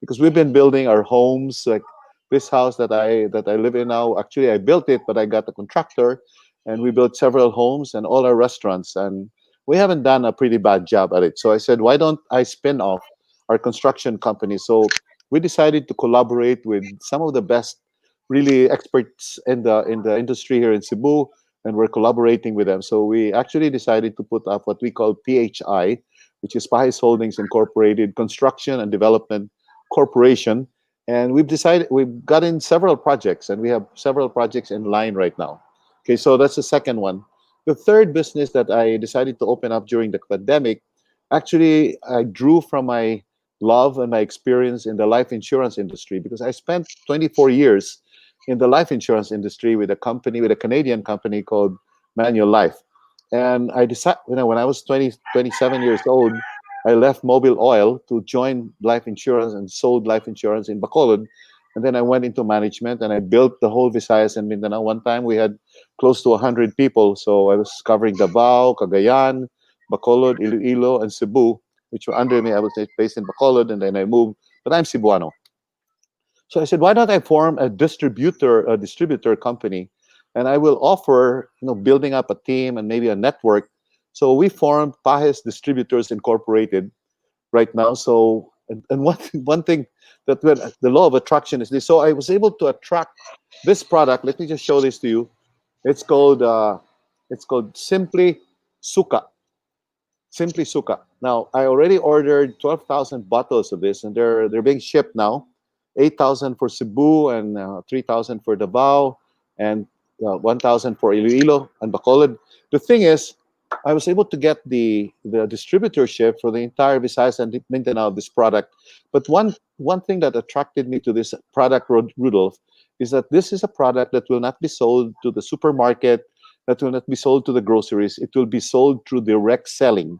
because we've been building our homes like this house that I live in now. Actually, I built it, but I got a contractor, and we built several homes and all our restaurants, and we haven't done a pretty bad job at it. So I said, why don't I spin off our construction company? So we decided to collaborate with some of the best, really experts in the industry here in Cebu, and we're collaborating with them. So we actually decided to put up what we call PHI, which is Pahis Holdings Incorporated Construction and Development Corporation. And we've gotten several projects, and we have several projects in line right now. Okay, so that's the second one. The third business that I decided to open up during the pandemic, actually, I drew from my love and my experience in the life insurance industry because I spent 24 years in the life insurance industry with a Canadian company called Manual Life. And I decided, when I was 27 years old, I left Mobile Oil to join life insurance and sold life insurance in Bacolod. And then I went into management and I built the whole Visayas and Mindanao. One time we had close to 100 people. So I was covering Davao, Cagayan, Bacolod, Iloilo, and Cebu, which were under me. I was based in Bacolod, and then I moved, but I'm Cebuano. So I said, why don't I form a distributor company, and I will offer, building up a team and maybe a network. So we formed Pahes Distributors Incorporated right now. So and one one thing that the law of attraction is this. So I was able to attract this product. Let me just show this to you. It's called Simply Suka. Simply Suka. Now, I already ordered 12,000 bottles of this, and they're being shipped now. 8,000 for Cebu, and 3,000 for Davao, and 1,000 for Iloilo and Bacolod. The thing is, I was able to get the distributorship for the entire Visayas and Mindanao of this product. But one thing that attracted me to this product, Rudolph, is that this is a product that will not be sold to the supermarket, that will not be sold to the groceries. It will be sold through direct selling.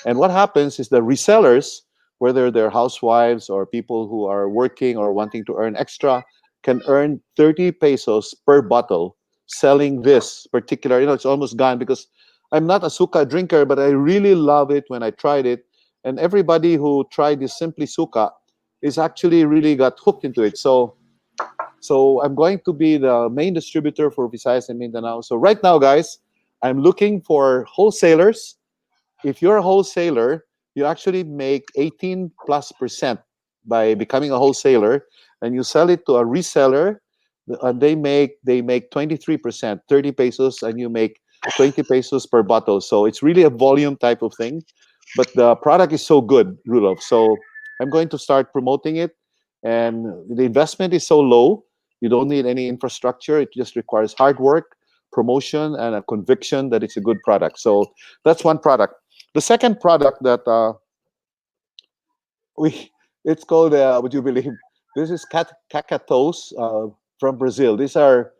And what happens is the resellers, whether they're housewives or people who are working or wanting to earn extra, can earn 30 pesos per bottle selling this particular, it's almost gone because I'm not a suka drinker, but I really love it when I tried it. And everybody who tried this Simply Suka is actually really got hooked into it. So I'm going to be the main distributor for Visayas and Mindanao. So right now, guys, I'm looking for wholesalers. If you're a wholesaler, you actually make 18 plus percent by becoming a wholesaler, and you sell it to a reseller. They make 23%, 30 pesos, and you make 20 pesos per bottle. So it's really a volume type of thing. But the product is so good, Rudolph. So I'm going to start promoting it, and the investment is so low. You don't need any infrastructure. It just requires hard work, promotion, and a conviction that it's a good product. So that's one product. The second product that we it's called would you believe, this is cacatos from Brazil. These are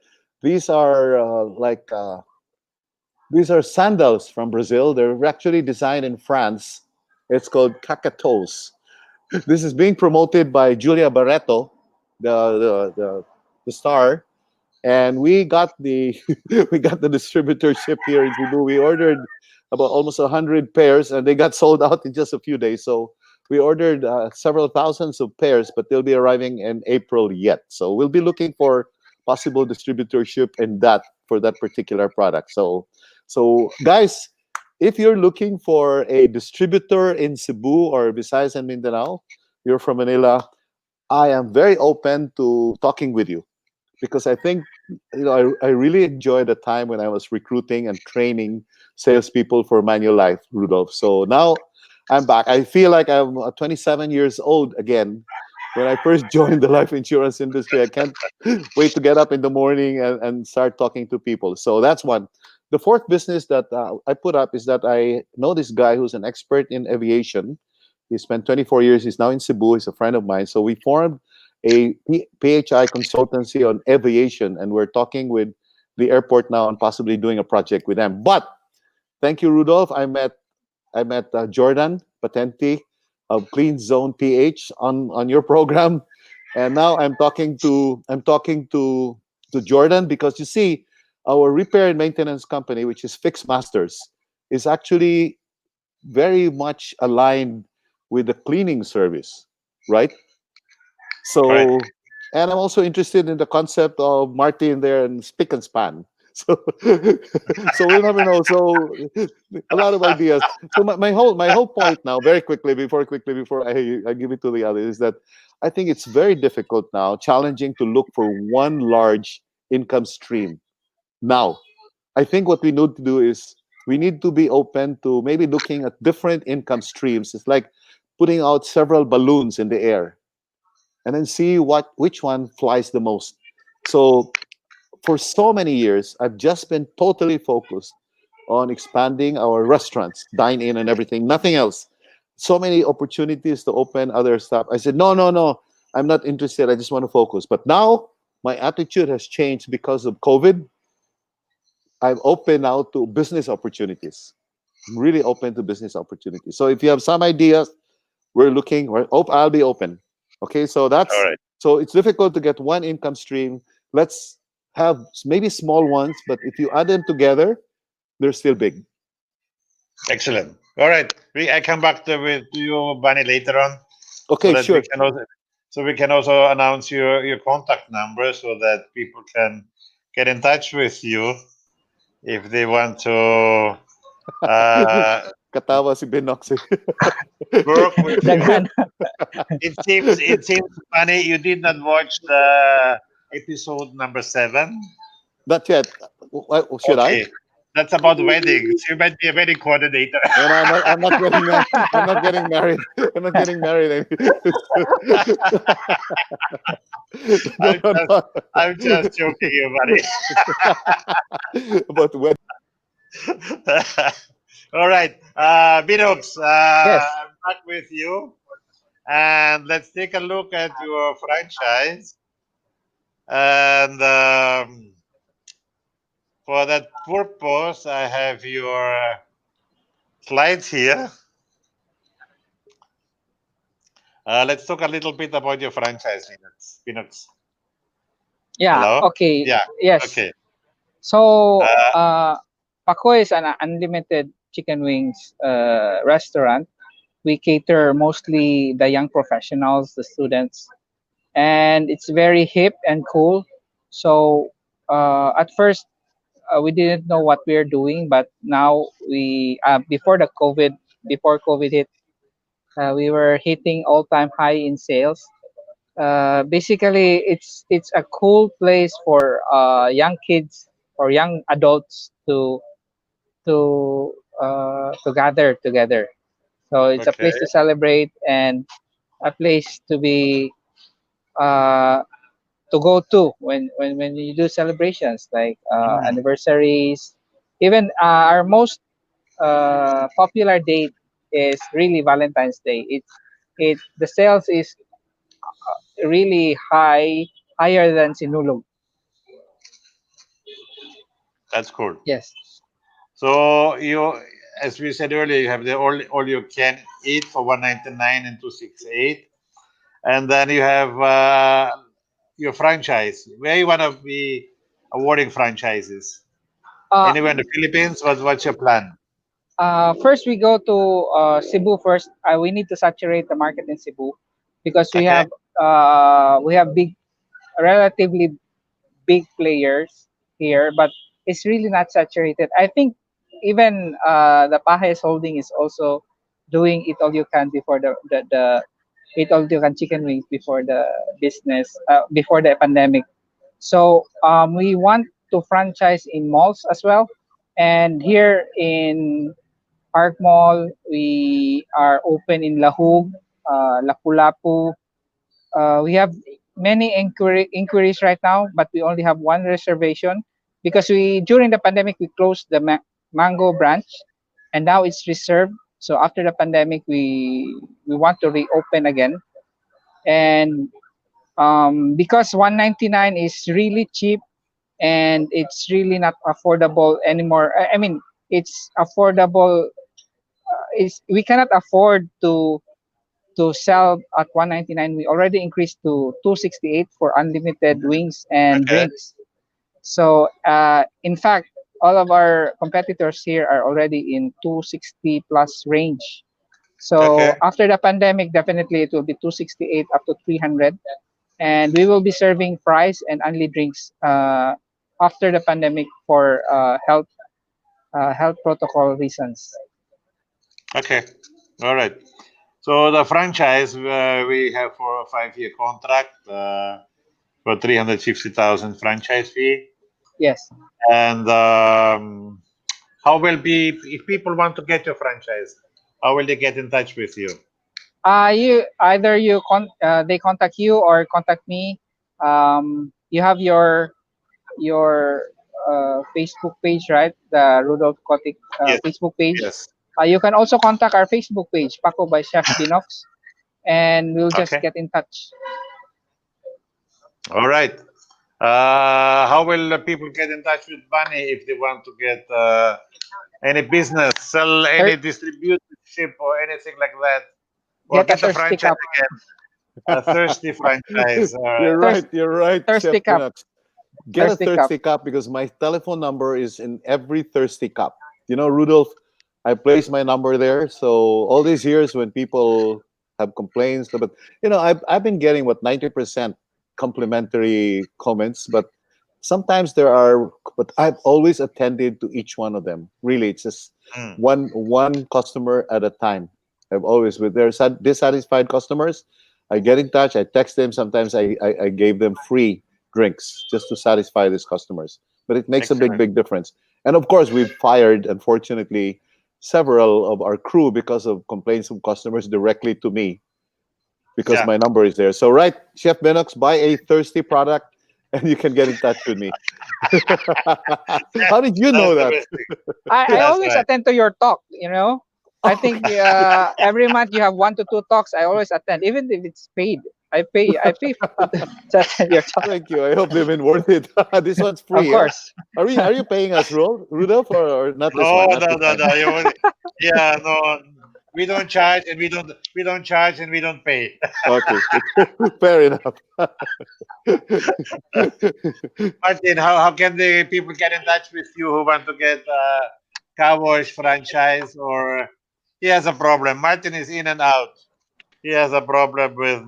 sandals from Brazil. They're actually designed in France. It's called cacatos. This is being promoted by Julia Barreto, the star, and we got the we got the distributorship here in Cebu. We ordered about almost 100 pairs, and they got sold out in just a few days. So we ordered several thousands of pairs, but they'll be arriving in April yet. So we'll be looking for possible distributorship in that for that particular product. So guys, if you're looking for a distributor in Cebu or Visayas and Mindanao, you're from Manila, I am very open to talking with you, because I think I really enjoyed the time when I was recruiting and training salespeople for Manulife, Rudolph. So now I'm back. I feel like I'm 27 years old again. When I first joined the life insurance industry, I can't wait to get up in the morning and start talking to people. So that's one. The fourth business that I put up is that I know this guy who's an expert in aviation. He spent 24 years. He's now in Cebu. He's a friend of mine. So we formed a PHI consultancy on aviation, and we're talking with the airport now and possibly doing a project with them. But thank you, Rudolph. I met Jordan Patenti of Clean Zone PH on your program, and now I'm talking to Jordan, because you see, our repair and maintenance company, which is Fix Masters, is actually very much aligned with the cleaning service, right? Correct. So, and I'm also interested in the concept of Marty in there and spick and span. So, so we'll never know. So, a lot of ideas. So my whole point now, very quickly before I give it to the others, is that I think it's very difficult now, challenging to look for one large income stream. Now, I think what we need to do is we need to be open to maybe looking at different income streams. It's like putting out several balloons in the air and then see which one flies the most. So for so many years, I've just been totally focused on expanding our restaurants, dine in and everything, nothing else. So many opportunities to open other stuff. I said, no, no, no, I'm not interested. I just want to focus. But now my attitude has changed because of COVID. I'm open now to business opportunities. I'm really open to business opportunities. So if you have some ideas, I'll be open. Okay, so All that's right. so it's difficult to get one income stream. Let's have maybe small ones, but if you add them together, they're still big. Excellent. All right. I come back with you, Bunny, later on, so Okay, that we sure. can also announce your contact number so that people can get in touch with you if they want to uh, Katawa si Binoxi. work with you. Daghan. It seems funny you did not watch the episode number 7. Not yet. Should I? Okay, that's about weddings. You might be a wedding coordinator. No, no, I'm not getting married. I'm not getting married. I'm not getting married. No, I'm no, just no. I'm just joking, you But when buddy. All right, Binox, Yes. I'm back with you, and let's take a look at your franchise. And for that purpose, I have your slides here. Let's talk a little bit about your franchise, Binox. Binox. Yeah. Hello? Okay. Yeah. Yes. Okay. So, Uh, Paku is an unlimited chicken wings restaurant. We cater mostly the young professionals, the students, and it's very hip and cool. So at first we didn't know what we are doing, but now we before COVID hit, we were hitting all-time high in sales. Basically, it's a cool place for young kids or young adults to gather together. So it's a Okay. place to celebrate and a place to be uh, to go to when you do celebrations like Mm, anniversaries. Even our most popular date is really Valentine's Day. It the sales is really higher than Sinulog. that's cool. Yes. So you, as we said earlier, you have the all you can eat for 199 and 268, and then you have your franchise. Where you want to be awarding franchises? Uh, Anywhere in the Philippines? What's your plan? First we go to Cebu first. We need to saturate the market in Cebu because Okay. we have relatively big players here, but it's really not saturated. I think even the Pajes Holding is also doing it all you can before the eat all you can chicken wings before the business before the pandemic. So we want to franchise in malls as well, and here in Park Mall we are open in Lahug, Lapu-Lapu, we have many inquiries right now, but we only have one reservation because we during the pandemic we closed the Mango branch, and now it's reserved. So after the pandemic, we want to reopen again, and because 199 is really cheap and it's really not affordable anymore. I mean, it's affordable. It's we cannot afford to sell at 199. We already increased to 268 for unlimited wings and Okay. drinks. So in fact, all of our competitors here are already in 260 plus range. So Okay. after the pandemic, definitely it will be 268 up to 300, and we will be serving fries and only drinks after the pandemic for health protocol reasons. Okay. All right. So the franchise we have for a 5-year contract for 350,000 franchise fee, Yes. and how will be if people want to get your franchise? How will they get in touch with you? You either they contact you or contact me. You have your Facebook page, right? The Rudolf Kotik Yes. Facebook page. Yes. You can also contact our Facebook page, Paco by Chef Binox, and we'll just Okay. get in touch. All right. How will people get in touch with Bunny if they want to get any business, sell Thir- any distributorship or anything like that, or get a get the thirsty franchise cup. again? A thirsty franchise. All right. You're Thirst, right. You're right, Chef thirsty cup. Pinox. Get a Thirsty cup. thirsty cup because my telephone number is in every thirsty cup. You know, Rudolph, I placed my number there. So all these years when people have complaints, but I've been getting what 90% complimentary comments, but sometimes there are, but I've always attended to each one of them. Really, it's just Mm, one customer at a time. I've always with their dissatisfied customers, I get in touch. I text them. Sometimes I gave them free drinks just to satisfy these customers. But it makes a excellent. big difference. And of course, we've fired, unfortunately, several of our crew because of complaints from customers directly to me because Yeah. my number is there. So, right, Chef Benox, buy a thirsty product and you can get in touch with me. How did you That's know the that? best thing. I That's always right. attend to your talk. I think Okay. every month you have 1 to 2 talks. I always attend, even if it's paid. I pay to attend your talk. Thank you. I hope they've been worth it. This one's Of free, huh? course. Are you paying us, Rudolph, or not this No, one? Not no, this no, time. no. Yeah, no. We don't charge and we don't charge and we don't pay. Okay, fair enough. Martin, how can the people get in touch with you who want to get car wash franchise or he has a problem? Martin is in and out. He has a problem with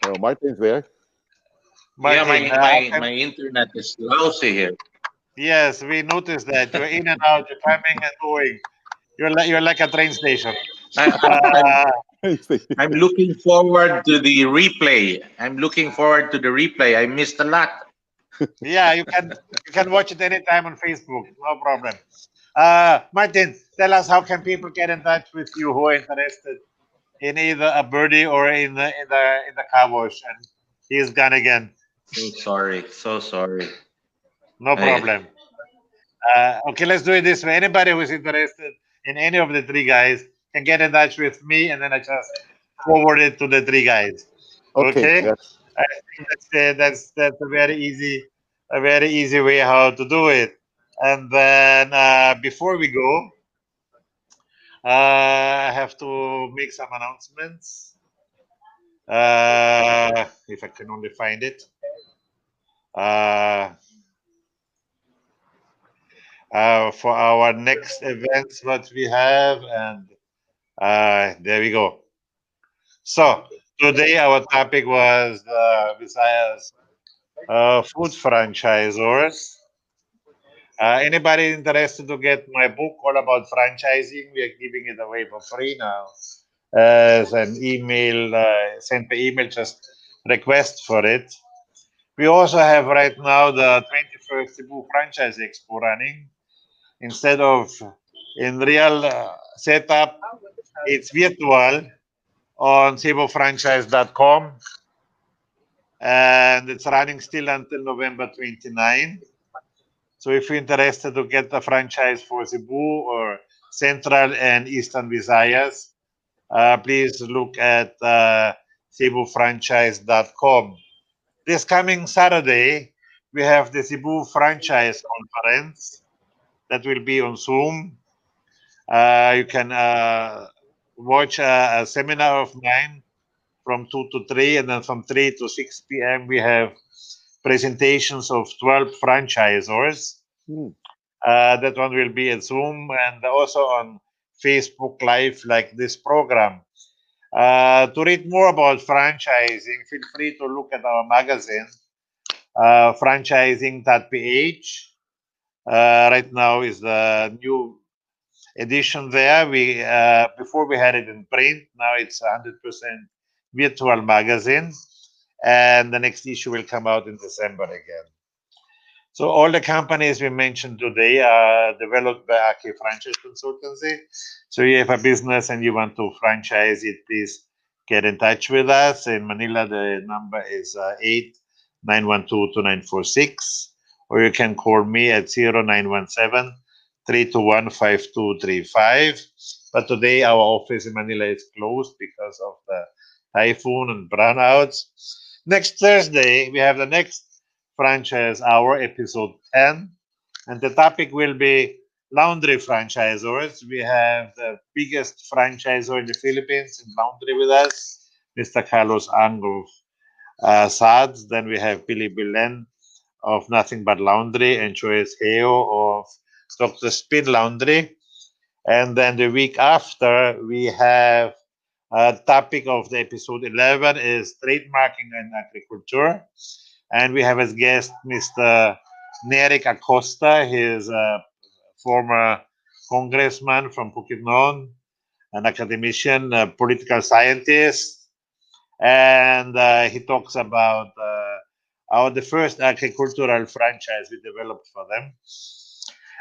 Oh, Martin's there. Yeah, Martin. How my can, my internet is lousy here. yes, we noticed that you're in and out. You're coming and going. You're like a train station. I, I'm I'm Uh, I'm looking forward to the replay. I'm looking forward to the replay. I missed a lot. yeah, you can watch it anytime on Facebook. No problem. Martin, tell us how can people get in touch with you who are interested in either a birdie or in the car wash, and he's gone again. So sorry, so sorry. No I, problem. Okay, let's do it this way. Anybody who's interested in any of the three guys can get in touch with me, and then I just forward it to the three guys. Okay, Okay, yes. I think that's a very easy way how to do it. And then before we go, I have to make some announcements. If I can only find it. Uh, for our next events, what we have, and there we go. So today our topic was Visayas food franchisors. Anybody interested to get my book all about franchising? We are giving it away for free now. As an email, sent by email, just request for it. We also have right now the 21st Cebu Franchise Expo running. Instead of in real setup, it's virtual on cebofranchise.com and it's running still until November 29. So if you're interested to get a franchise for Cebu or Central and Eastern Visayas, please look at cebufranchise.com. This coming Saturday, we have the Cebu Franchise Conference that will be on Zoom. You can watch a seminar of mine from 2 to 3, and then from 3 to 6 p.m., we have presentations of 12 franchisors. Hmm. That one will be at Zoom and also on Facebook Live, like this program. To read more about franchising, feel free to look at our magazine, franchising.ph. Right now is the new edition there. We before we had it in print. Now it's 100% virtual magazine, and the next issue will come out in December again. So all the companies we mentioned today are developed by Aki Franchise Consultancy. So you have a business and you want to franchise it, please get in touch with us. In Manila, the number is 8 912 2946, or you can call me at 0917 321 5235. But today our office in Manila is closed because of the typhoon and brownouts. Next Thursday, we have the next franchise hour, episode 10. And the topic will be laundry franchisors. We have the biggest franchisor in the Philippines in laundry with us, Mr. Carlos Ang of SADS. Then we have Billy Bilen of Nothing But Laundry and Joyce Heo of Dr. Spin Laundry. And then the week after, we have topic of the episode 11 is trademarking and agriculture. And we have as guest Mr. Neric Acosta. He is a former congressman from Bukidnon, an academician, a political scientist, and he talks about the first agricultural franchise we developed for them.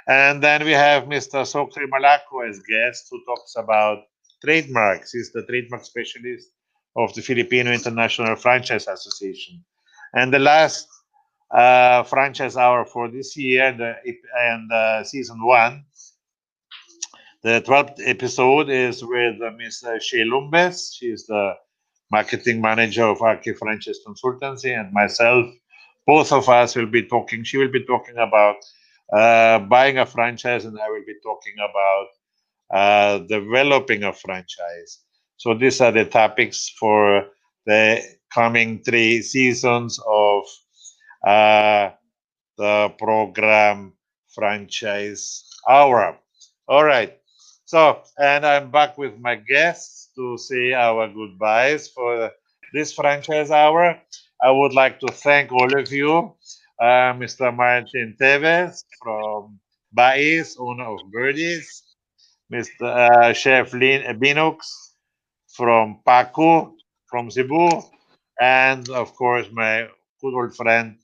And then we have Mr. Sokri Malako as guest who talks about trademarks. He's the trademark specialist of the Filipino International Franchise Association. And the last franchise hour for this year and season one, the 12th episode is with Ms. Shea Lumbes. She's the marketing manager of Archi Franchise Consultancy, and myself. Both of us will be talking. She will be talking about buying a franchise, and I will be talking about developing a franchise. So these are the topics for the coming 3 seasons of uh, the program Franchise Hour. All right. So, and I'm back with my guests to say our goodbyes for this Franchise Hour. I would like to thank all of you, Mr. Martin Teves from Bais, owner of Birdies, Mr. Chef Lin Binux from Paku, from Cebu, and of course my good old friend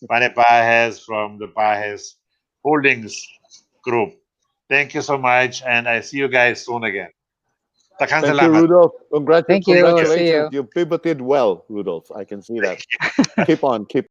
Pane Pajes from the Pajes Holdings Group. Thank you so much, and I see you guys soon again. Takan Thank you, salamat. Rudolph. Thank you. See Congratulations. you. You pivoted well, Rudolph. I can see that. Keep on, keep